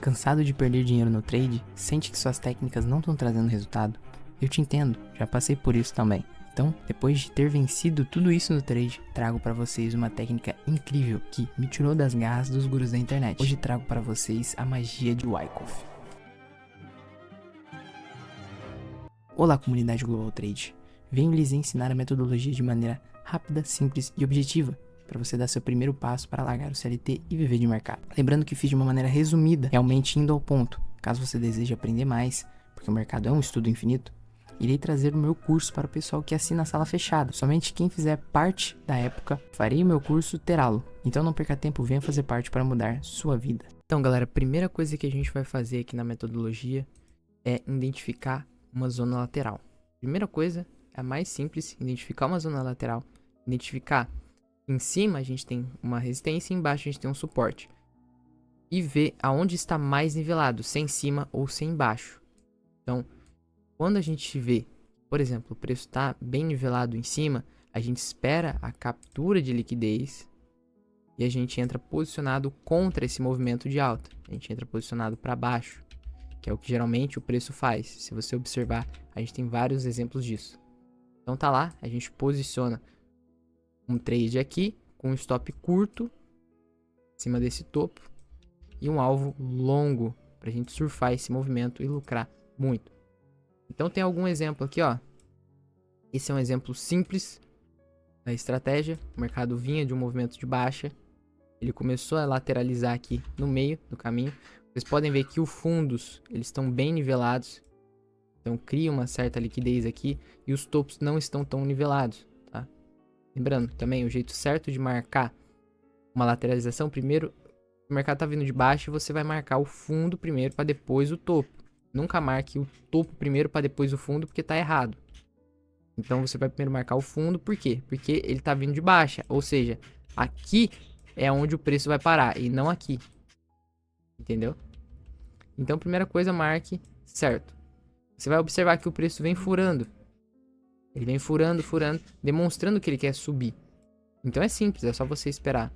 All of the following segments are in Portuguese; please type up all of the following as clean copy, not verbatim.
Cansado de perder dinheiro no trade? Sente que suas técnicas não estão trazendo resultado? Eu te entendo, já passei por isso também. Então, depois de ter vencido tudo isso no trade, trago para vocês uma técnica incrível que me tirou das garras dos gurus da internet. Hoje trago para vocês a magia de Wyckoff. Olá, comunidade Global Trade. Venho lhes ensinar a metodologia de maneira rápida, simples e objetiva, para você dar seu primeiro passo para largar o CLT e viver de mercado. Lembrando que fiz de uma maneira resumida, realmente indo ao ponto. Caso você deseje aprender mais, porque o mercado é um estudo infinito, irei trazer o meu curso para o pessoal que assina a sala fechada. Somente quem fizer parte da época, farei o meu curso, terá-lo. Então não perca tempo, venha fazer parte para mudar sua vida. Então galera, a primeira coisa que a gente vai fazer aqui na metodologia é identificar uma zona lateral. Primeira coisa, a mais simples, identificar uma zona lateral, identificar em cima a gente tem uma resistência e embaixo a gente tem um suporte. E ver aonde está mais nivelado, se é em cima ou se é embaixo. Então, quando a gente vê, por exemplo, o preço está bem nivelado em cima, a gente espera a captura de liquidez e a gente entra posicionado contra esse movimento de alta. A gente entra posicionado para baixo, que é o que geralmente o preço faz. Se você observar, a gente tem vários exemplos disso. Então tá lá, a gente posiciona um trade aqui com um stop curto em cima desse topo e um alvo longo para a gente surfar esse movimento e lucrar muito. Então tem algum exemplo aqui, ó. Esse é um exemplo simples da estratégia. O mercado vinha de um movimento de baixa, ele começou a lateralizar aqui no meio do caminho. Vocês podem ver que os fundos eles estão bem nivelados, então cria uma certa liquidez aqui e os topos não estão tão nivelados, tá? Lembrando também o jeito certo de marcar uma lateralização, primeiro o mercado tá vindo de baixo e você vai marcar o fundo primeiro para depois o topo. Nunca marque o topo primeiro para depois o fundo, porque tá errado. Então você vai primeiro marcar o fundo, por quê? Porque ele tá vindo de baixa, ou seja, aqui é onde o preço vai parar e não aqui. Entendeu? Então primeira coisa, marque certo. Você vai observar que o preço vem furando. Ele vem furando, demonstrando que ele quer subir. Então é simples, é só você esperar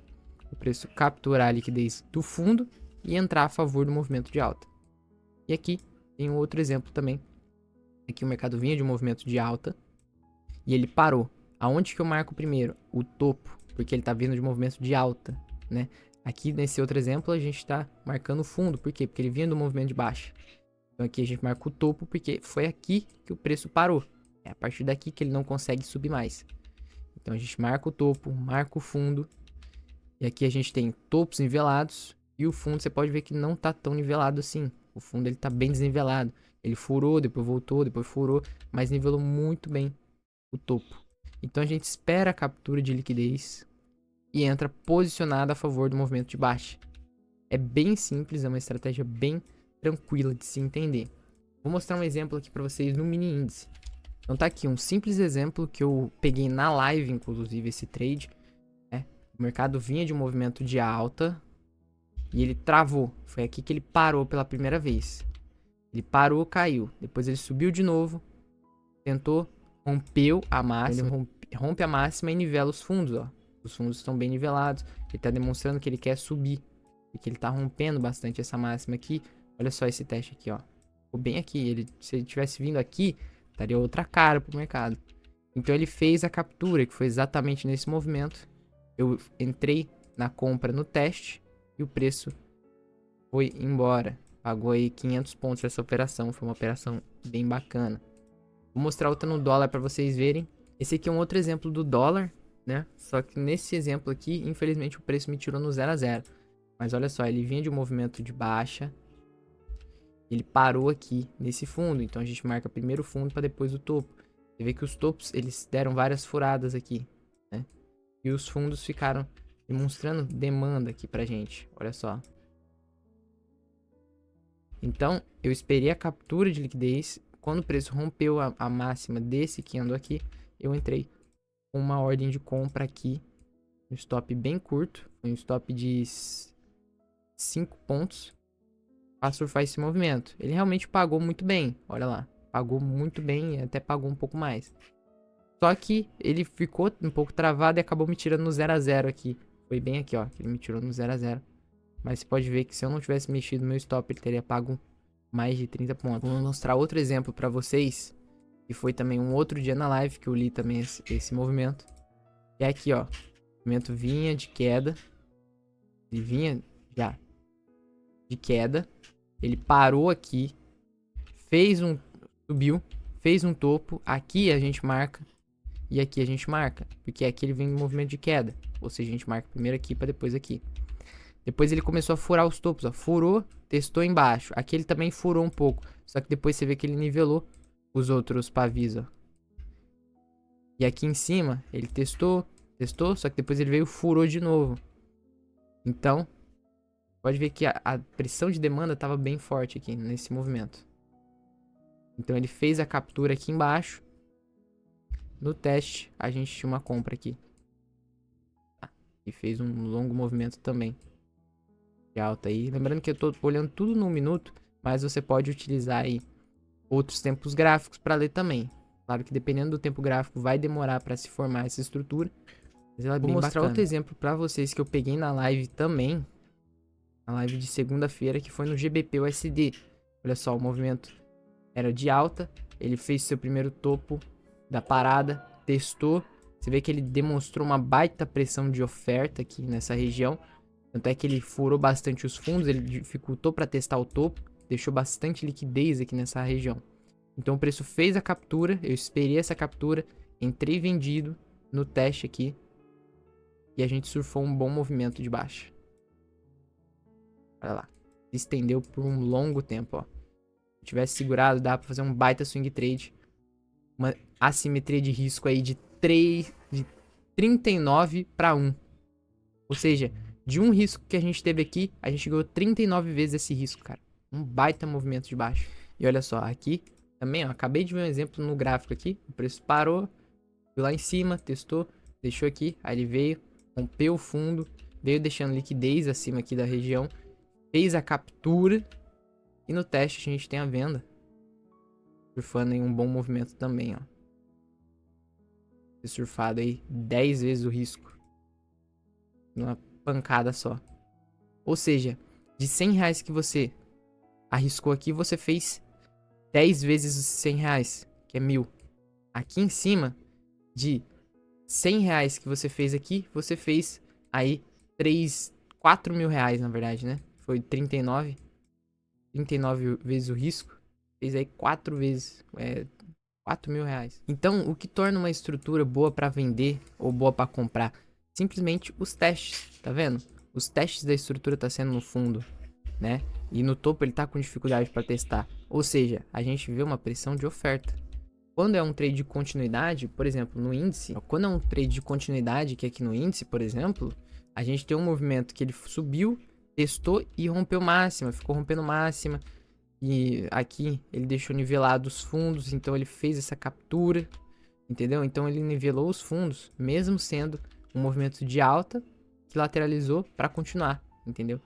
o preço capturar a liquidez do fundo e entrar a favor do movimento de alta. E aqui tem um outro exemplo também. Aqui o mercado vinha de um movimento de alta e ele parou. Aonde que eu marco primeiro? O topo, porque ele está vindo de um movimento de alta, né? Aqui nesse outro exemplo a gente está marcando o fundo, por quê? Porque ele vinha do movimento de baixa. Então aqui a gente marca o topo porque foi aqui que o preço parou. É a partir daqui que ele não consegue subir mais. Então a gente marca o topo, marca o fundo. E aqui a gente tem topos nivelados. E o fundo você pode ver que não está tão nivelado assim. O fundo ele está bem desnivelado. Ele furou, depois voltou, depois furou. Mas nivelou muito bem o topo. Então a gente espera a captura de liquidez. E entra posicionado a favor do movimento de baixa. É bem simples, é uma estratégia bem tranquila de se entender. Vou mostrar um exemplo aqui para vocês no mini índice. Então tá aqui um simples exemplo que eu peguei na live, inclusive, esse trade. Né? O mercado vinha de um movimento de alta e ele travou. Foi aqui que ele parou pela primeira vez. Ele parou, caiu. Depois ele subiu de novo, tentou, rompeu a máxima. Ele rompe a máxima e nivela os fundos, ó. Os fundos estão bem nivelados. Ele está demonstrando que ele quer subir. Porque ele está rompendo bastante essa máxima aqui. Olha só esse teste aqui, ó. Ficou bem aqui. Se ele tivesse vindo aqui, daria outra cara pro mercado. Então ele fez a captura, que foi exatamente nesse movimento. Eu entrei na compra no teste e o preço foi embora. Pagou aí 500 pontos essa operação. Foi uma operação bem bacana. Vou mostrar outra no dólar para vocês verem. Esse aqui é um outro exemplo do dólar, né? Só que nesse exemplo aqui, infelizmente o preço me tirou no 0 a 0. Mas olha só, ele vinha de um movimento de baixa. Ele parou aqui nesse fundo, então a gente marca primeiro o fundo para depois o topo. Você vê que os topos, eles deram várias furadas aqui, né? E os fundos ficaram demonstrando demanda aqui pra gente, olha só. Então, eu esperei a captura de liquidez. Quando o preço rompeu a máxima desse que andou aqui, eu entrei com uma ordem de compra aqui. Um stop bem curto, um stop de 5 pontos. Para surfar esse movimento. Ele realmente pagou muito bem, olha lá. Pagou muito bem, até pagou um pouco mais. Só que ele ficou um pouco travado e acabou me tirando no 0 a 0 aqui. Foi bem aqui, ó, que ele me tirou no 0 a 0. Mas você pode ver que se eu não tivesse mexido no meu stop, ele teria pago mais de 30 pontos. Vou mostrar outro exemplo pra vocês, que foi também um outro dia na live que eu li também esse movimento. E é aqui, ó. O movimento vinha de queda. Ele vinha já de queda. Ele parou aqui. Subiu. Fez um topo. Aqui a gente marca. E aqui a gente marca. Porque aqui ele vem em movimento de queda. Ou seja, a gente marca primeiro aqui para depois aqui. Depois ele começou a furar os topos, ó. Furou, testou embaixo. Aqui ele também furou um pouco. Só que depois você vê que ele nivelou os outros pavis, ó. E aqui em cima, ele testou, só que depois ele veio e furou de novo. Então, pode ver que a pressão de demanda estava bem forte aqui nesse movimento. Então ele fez a captura aqui embaixo. No teste, a gente tinha uma compra aqui. E fez um longo movimento também. De alta aí. Lembrando que eu tô olhando tudo no minuto, mas você pode utilizar aí outros tempos gráficos para ler também. Claro que dependendo do tempo gráfico vai demorar para se formar essa estrutura. Mas ela é bem bacana. Vou mostrar outro exemplo para vocês que eu peguei na live também. Na live de segunda-feira, que foi no GBP USD. Olha só, o movimento era de alta. Ele fez seu primeiro topo da parada. Testou. Você vê que ele demonstrou uma baita pressão de oferta aqui nessa região. Tanto é que ele furou bastante os fundos. Ele dificultou para testar o topo. Deixou bastante liquidez aqui nessa região. Então o preço fez a captura. Eu esperei essa captura. Entrei vendido no teste aqui. E a gente surfou um bom movimento de baixa. Olha lá. Se estendeu por um longo tempo, ó. Se tivesse segurado, dá pra fazer um baita swing trade. Uma assimetria de risco aí de 39 para 1. Ou seja, de um risco que a gente teve aqui, a gente ganhou 39 vezes esse risco, cara. Um baita movimento de baixo. E olha só, aqui também, ó. Acabei de ver um exemplo no gráfico aqui. O preço parou. Foi lá em cima, testou. Deixou aqui. Aí ele veio, rompeu o fundo. Veio deixando liquidez acima aqui da região. Fez a captura. E no teste a gente tem a venda. Surfando em um bom movimento também, ó. Surfado aí 10 vezes o risco. Numa pancada só. Ou seja, de 100 reais que você arriscou aqui, você fez 10 vezes os 100 reais, que é 1.000. Aqui em cima, de 100 reais que você fez aqui, você fez aí 4 mil reais, na verdade, né? Foi 39 vezes o risco. Fez aí 4 vezes, 4 mil reais. Então, o que torna uma estrutura boa para vender ou boa para comprar? Simplesmente os testes, tá vendo? Os testes da estrutura tá sendo no fundo, né? E no topo ele tá com dificuldade para testar. Ou seja, a gente vê uma pressão de oferta. Quando é um trade de continuidade, por exemplo, no índice, quando é um trade de continuidade, que é aqui no índice, por exemplo, a gente tem um movimento que ele subiu, testou e rompeu máxima, ficou rompendo máxima. E aqui ele deixou nivelado os fundos, então ele fez essa captura, entendeu? Então ele nivelou os fundos, mesmo sendo um movimento de alta que lateralizou para continuar, entendeu?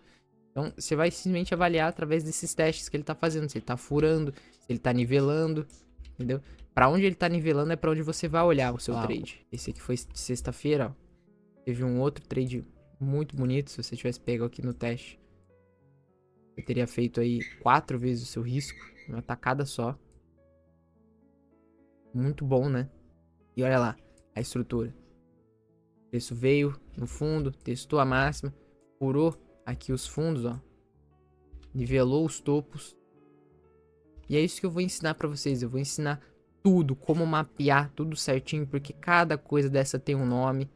Então você vai simplesmente avaliar através desses testes que ele tá fazendo, se ele tá furando, se ele tá nivelando, entendeu? Para onde ele tá nivelando é para onde você vai olhar o seu trade. Esse aqui foi de sexta-feira, ó. Teve um outro trade muito bonito, se você tivesse pego aqui no teste. Você teria feito aí 4 vezes o seu risco, uma tacada só. Muito bom, né? E olha lá, a estrutura. O preço veio no fundo, testou a máxima, furou aqui os fundos, ó. Nivelou os topos. E é isso que eu vou ensinar pra vocês. Eu vou ensinar tudo, como mapear tudo certinho, porque cada coisa dessa tem um nome.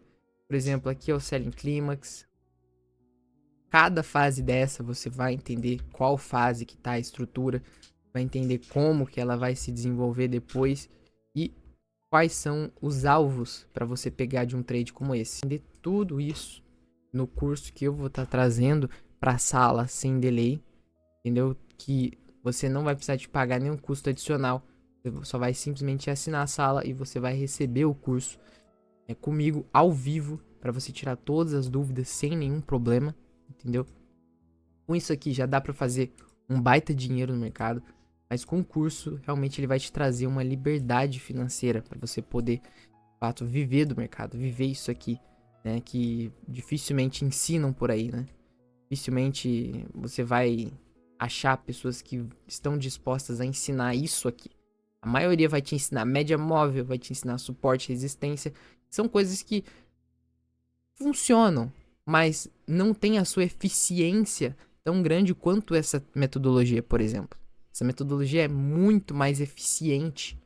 Por exemplo, aqui é o Selling Climax. Cada fase dessa você vai entender qual fase que tá a estrutura, vai entender como que ela vai se desenvolver depois e quais são os alvos para você pegar de um trade como esse. Entender tudo isso no curso que eu vou estar trazendo para a sala sem delay, entendeu? Que você não vai precisar de pagar nenhum custo adicional, você só vai simplesmente assinar a sala e você vai receber o curso comigo ao vivo para você tirar todas as dúvidas sem nenhum problema. Entendeu? Com isso aqui já dá pra fazer um baita dinheiro no mercado, mas com o curso realmente ele vai te trazer uma liberdade financeira para você poder, de fato, viver do mercado, viver isso aqui, né? Que dificilmente ensinam por aí, né? dificilmente você vai achar pessoas que estão dispostas a ensinar isso aqui. A maioria vai te ensinar média móvel, vai te ensinar suporte, resistência. São coisas que funcionam, mas não tem a sua eficiência tão grande quanto essa metodologia, por exemplo. Essa metodologia é muito mais eficiente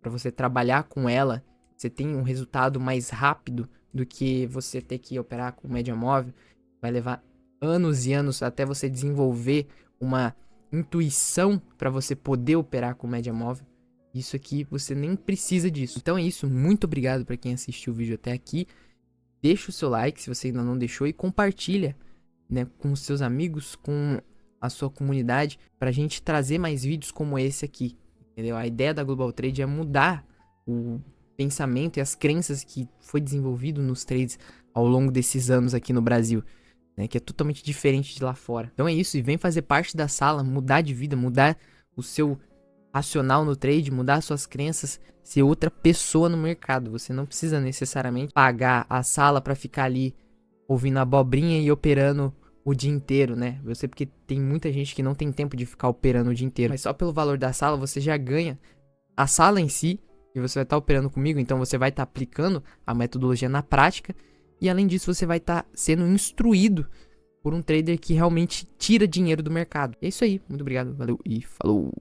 para você trabalhar com ela. Você tem um resultado mais rápido do que você ter que operar com média móvel. Vai levar anos e anos até você desenvolver uma intuição para você poder operar com média móvel. Isso aqui você nem precisa disso. Então é isso, muito obrigado para quem assistiu o vídeo até aqui. Deixa o seu like se você ainda não deixou e compartilha, né, com os seus amigos, com a sua comunidade, pra gente trazer mais vídeos como esse aqui, entendeu? A ideia da Global Trade é mudar o pensamento e as crenças que foi desenvolvido nos trades ao longo desses anos aqui no Brasil, né, que é totalmente diferente de lá fora. Então é isso, e vem fazer parte da sala, mudar de vida, mudar o seu racional no trade, mudar suas crenças, ser outra pessoa no mercado. Você não precisa necessariamente pagar a sala pra ficar ali ouvindo abobrinha e operando o dia inteiro, né? Eu sei porque tem muita gente que não tem tempo de ficar operando o dia inteiro. Mas só pelo valor da sala você já ganha a sala em si, e você vai estar operando comigo, então você vai estar aplicando a metodologia na prática, e além disso você vai estar sendo instruído por um trader que realmente tira dinheiro do mercado. É isso aí, muito obrigado, valeu e falou!